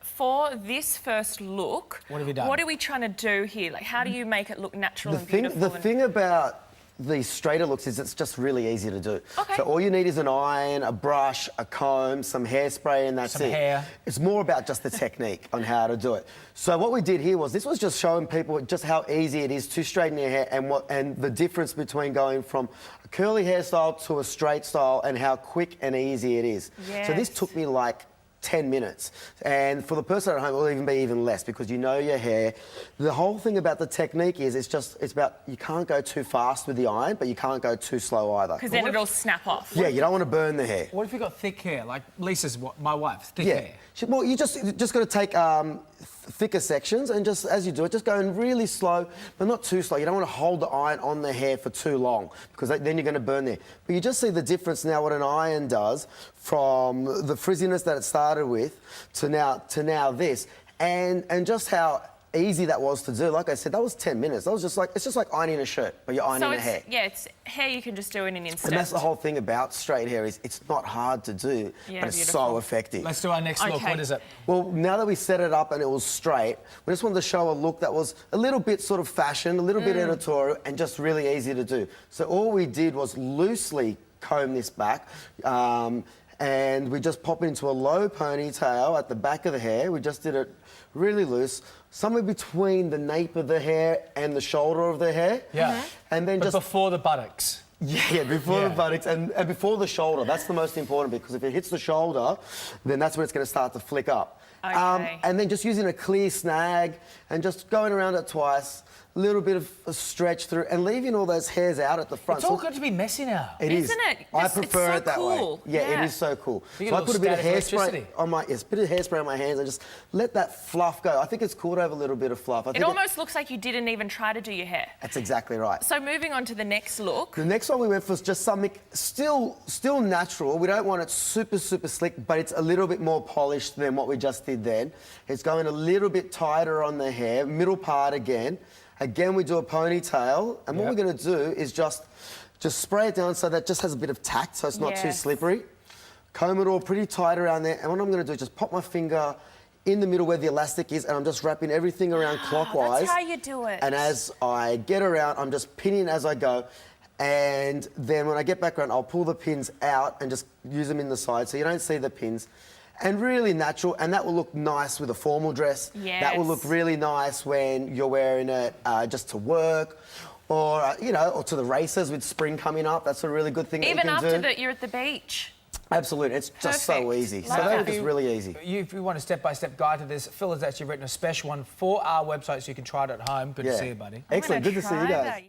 for this first look, what have you done? What are we trying to do here? Like, how do you make it look natural and beautiful? The thing about these straighter looks is it's just really easy to do. Okay. So all you need is an iron, a brush, a comb, some hairspray, and that's some it. Hair. It's more about just the technique on how to do it. So what we did here was this was just showing people just how easy it is to straighten your hair and the difference between going from a curly hairstyle to a straight style and how quick and easy it is. Yes. So this took me like 10 minutes. And for the person at home, it will even be even less because you know your hair. The whole thing about the technique is it's about you can't go too fast with the iron, but you can't go too slow either. Because then it'll snap off. Yeah, you don't want to burn the hair. What if you've got thick hair, like Lisa's, my wife, thick Yeah. hair? Well, you just got to take thicker sections and just, as you do it, just going really slow, but not too slow. You don't want to hold the iron on the hair for too long because then you're going to burn there. But you just see the difference now what an iron does from the frizziness that it started with to now this, and just how easy that was to do. Like I said, that was 10 minutes. That was just like, it's just like ironing a shirt, but you're ironing a hair. Yeah, it's hair you can just do in an instant. And that's the whole thing about straight hair is it's not hard to do, but it's so effective. Let's do our next look. What is it? Well, now that we set it up and it was straight, we just wanted to show a look that was a little bit sort of fashion, a little bit editorial, and just really easy to do. So all we did was loosely comb this back, and we just pop into a low ponytail at the back of the hair. We just did it really loose, somewhere between the nape of the hair and the shoulder of the hair. Yeah. And then but before the buttocks. Yeah, before the buttocks and before the shoulder. That's the most important because if it hits the shoulder, then that's when it's going to start to flick up. Okay. And then just using a clear snag and just going around it twice, a little bit of a stretch through and leaving all those hairs out at the front. It's all got to be messy now. It is. Isn't it? I prefer it that cool. way. Yeah, it is so cool. You So I get put a bit of static hairspray on my bit of hairspray on my hands and just let that fluff go. I think it's cool to have a little bit of fluff. I think it almost looks like you didn't even try to do your hair. That's exactly right. So moving on to the next look. The next one we went for was just something still natural. We don't want it super slick, but it's a little bit more polished than what we just did then. It's going a little bit tighter on the hair, middle part again. Again, we do a ponytail, and what we're going to do is just spray it down so that just has a bit of tact, so it's not too slippery. Comb it all pretty tight around there, and what I'm going to do is just pop my finger in the middle where the elastic is, and I'm just wrapping everything around clockwise. That's how you do it. And as I get around, I'm just pinning as I go, and then when I get back around, I'll pull the pins out and just use them in the side so you don't see the pins. And really natural, and that will look nice with a formal dress. Yes. That will look really nice when you're wearing it just to work, or you know, or to the races with spring coming up. That's a really good thing. Even that you can after do. that, you're at the beach. Absolutely, it's just so easy. So that was just really easy. If you want a step-by-step guide to this, Phil has actually written a special one for our website so you can try it at home. Good to see you, buddy. Excellent. Good to see you guys.